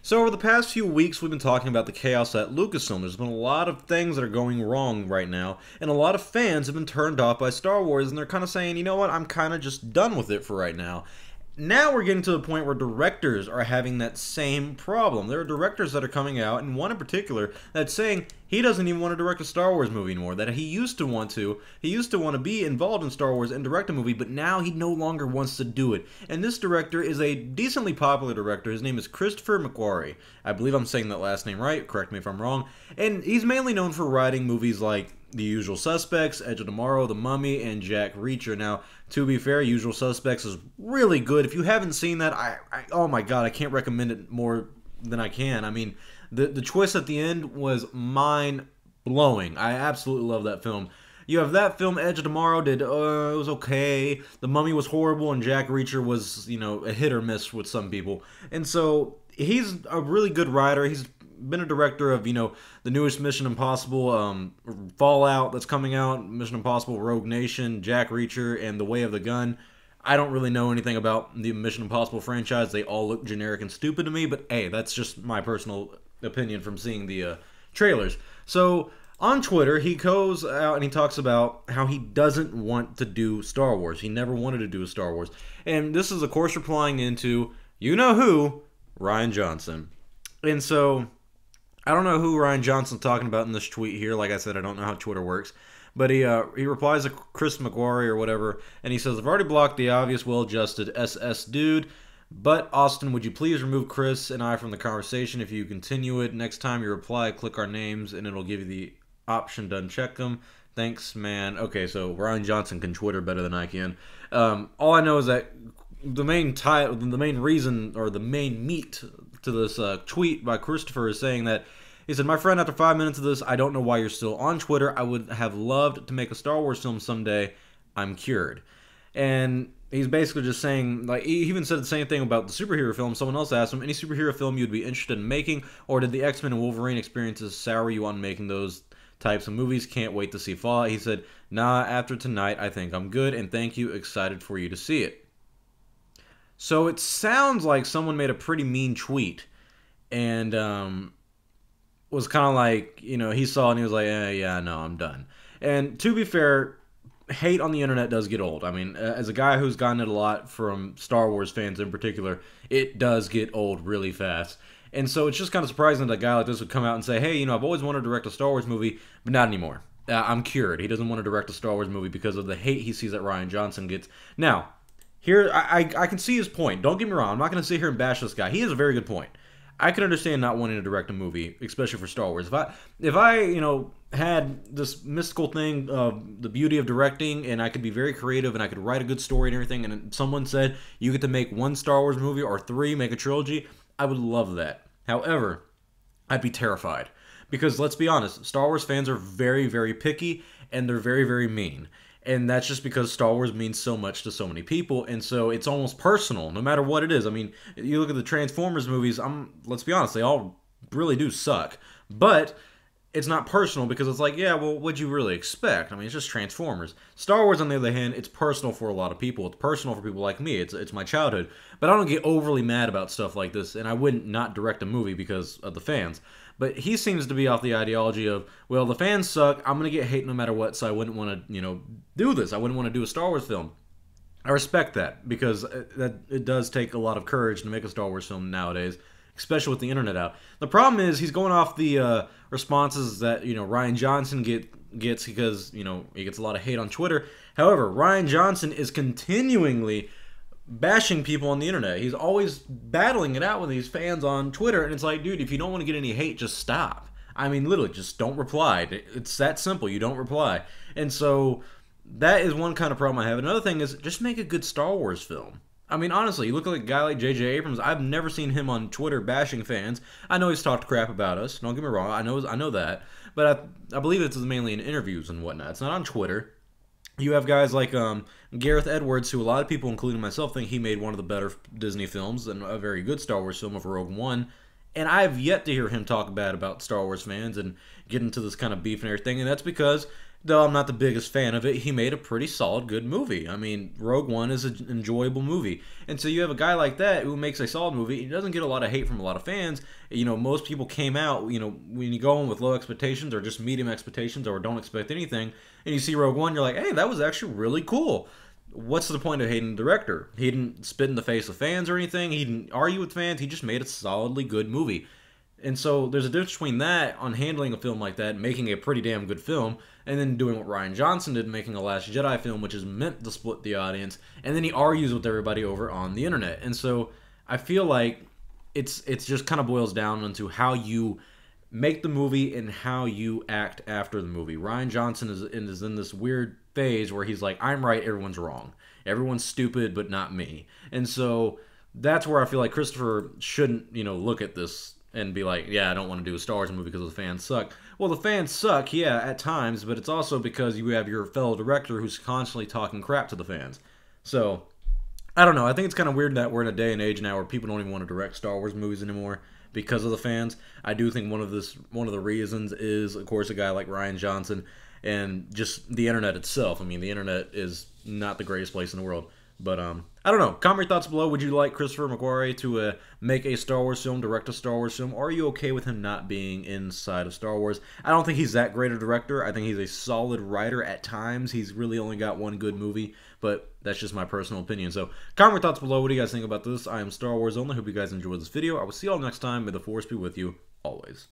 So over the past few weeks, we've been talking about the chaos at Lucasfilm. There's been a lot of things that are going wrong right now, and a lot of fans have been turned off by Star Wars, and they're kind of saying, you know what, I'm kind of just done with it for right now. Now we're getting to the point where directors are having that same problem. There are directors that are coming out, and one in particular that's saying he doesn't even want to direct a Star Wars movie anymore. That he used to want to. He used to want to be involved in Star Wars and direct a movie, but now he no longer wants to do it. And this director is a decently popular director. His name is Christopher McQuarrie. I believe I'm saying that last name right. Correct me if I'm wrong. And he's mainly known for writing movies like The Usual Suspects, Edge of Tomorrow, The Mummy, and Jack Reacher. Now, to be fair, Usual Suspects is really good. If you haven't seen that, oh my god, I can't recommend it more than I can. I mean, the twist at the end was mind-blowing. I absolutely love that film. You have that film, Edge of Tomorrow, it was okay. The Mummy was horrible, and Jack Reacher was, a hit or miss with some people. And so, he's a really good writer. He's been a director of, the newest Mission Impossible, Fallout that's coming out, Mission Impossible Rogue Nation, Jack Reacher, and The Way of the Gun. I don't really know anything about the Mission Impossible franchise. They all look generic and stupid to me, but hey, that's just my personal opinion from seeing the trailers. So, on Twitter, he goes out and he talks about how he doesn't want to do Star Wars. He never wanted to do a Star Wars. And this is, of course, replying into, you-know-who, Rian Johnson. And so, I don't know who Rian Johnson's talking about in this tweet here. Like I said, I don't know how Twitter works. But he replies to Chris McQuarrie or whatever, and he says, I've already blocked the obvious, well-adjusted SS dude, but Austin, would you please remove Chris and I from the conversation? If you continue it, next time you reply, click our names, and it'll give you the option to uncheck them. Thanks, man. Okay, so Rian Johnson can Twitter better than I can. All I know is that the main reason, or the main meat to this tweet by Christopher is saying that he said, my friend, after 5 minutes of this, I don't know why you're still on Twitter. I would have loved to make a Star Wars film someday. I'm cured. And he's basically just saying, like, he even said the same thing about the superhero film. Someone else asked him, any superhero film you'd be interested in making, or did the X-Men and Wolverine experiences sour you on making those types of movies? Can't wait to see Fallout. He said, nah, after tonight, I think I'm good, and thank you, excited for you to see it. So it sounds like someone made a pretty mean tweet, and was kind of like, he saw it and he was like, yeah, no, I'm done. And to be fair, hate on the internet does get old. I mean, as a guy who's gotten it a lot from Star Wars fans in particular, it does get old really fast. And so it's just kind of surprising that a guy like this would come out and say, hey, I've always wanted to direct a Star Wars movie, but not anymore. I'm cured. He doesn't want to direct a Star Wars movie because of the hate he sees that Rian Johnson gets. Now, here, I can see his point. Don't get me wrong. I'm not going to sit here and bash this guy. He has a very good point. I can understand not wanting to direct a movie, especially for Star Wars. If I had this mystical thing of the beauty of directing, and I could be very creative, and I could write a good story and everything, and someone said, you get to make one Star Wars movie, or 3, make a trilogy, I would love that. However, I'd be terrified. Because, let's be honest, Star Wars fans are very, very picky, and they're very, very mean. And that's just because Star Wars means so much to so many people, and so it's almost personal, no matter what it is. I mean, you look at the Transformers movies, let's be honest, they all really do suck. But it's not personal because it's like, yeah, well, what'd you really expect? I mean, it's just Transformers. Star Wars, on the other hand, it's personal for a lot of people. It's personal for people like me. It's my childhood. But I don't get overly mad about stuff like this, and I wouldn't not direct a movie because of the fans. But he seems to be off the ideology of, well, the fans suck, I'm going to get hate no matter what, so I wouldn't want to, do this. I wouldn't want to do a Star Wars film. I respect that, because it does take a lot of courage to make a Star Wars film nowadays, especially with the internet out. The problem is, he's going off the responses that, Rian Johnson gets because, he gets a lot of hate on Twitter. However, Rian Johnson is continually bashing people on the internet. He's always battling it out with these fans on Twitter, and it's like, dude, if you don't want to get any hate, just stop. I mean, literally, just don't reply. It's that simple. You don't reply. And so, that is one kind of problem I have. Another thing is, just make a good Star Wars film. I mean, honestly, you look at a guy like J.J. Abrams. I've never seen him on Twitter bashing fans. I know he's talked crap about us. Don't get me wrong. I know that. But I believe it's mainly in interviews and whatnot. It's not on Twitter. You have guys like Gareth Edwards, who a lot of people, including myself, think he made one of the better Disney films and a very good Star Wars film of Rogue One. And I've yet to hear him talk bad about Star Wars fans and get into this kind of beef and everything. And that's because though I'm not the biggest fan of it, he made a pretty solid, good movie. I mean, Rogue One is an enjoyable movie. And so you have a guy like that who makes a solid movie. He doesn't get a lot of hate from a lot of fans. Most people came out, when you go in with low expectations or just medium expectations or don't expect anything, and you see Rogue One, you're like, hey, that was actually really cool. What's the point of hating the director? He didn't spit in the face of fans or anything. He didn't argue with fans. He just made a solidly good movie. And so there's a difference between that on handling a film like that, making a pretty damn good film, and then doing what Rian Johnson did, making a Last Jedi film, which is meant to split the audience, and then he argues with everybody over on the internet. And so I feel like it's just kind of boils down into how you make the movie and how you act after the movie. Rian Johnson is in this weird phase where he's like, I'm right, everyone's wrong. Everyone's stupid, but not me. And so that's where I feel like Christopher shouldn't, look at this and be like, yeah, I don't want to do a Star Wars movie because the fans suck. Well, the fans suck, yeah, at times, but it's also because you have your fellow director who's constantly talking crap to the fans. So, I don't know. I think it's kind of weird that we're in a day and age now where people don't even want to direct Star Wars movies anymore because of the fans. I do think one of the reasons is, of course, a guy like Rian Johnson and just the internet itself. I mean, the internet is not the greatest place in the world. But, I don't know. Comment your thoughts below. Would you like Christopher McQuarrie to make a Star Wars film, direct a Star Wars film, or are you okay with him not being inside of Star Wars? I don't think he's that great a director. I think he's a solid writer at times. He's really only got one good movie, but that's just my personal opinion. So, comment your thoughts below. What do you guys think about this? I am Star Wars Only. Hope you guys enjoyed this video. I will see you all next time. May the Force be with you, always.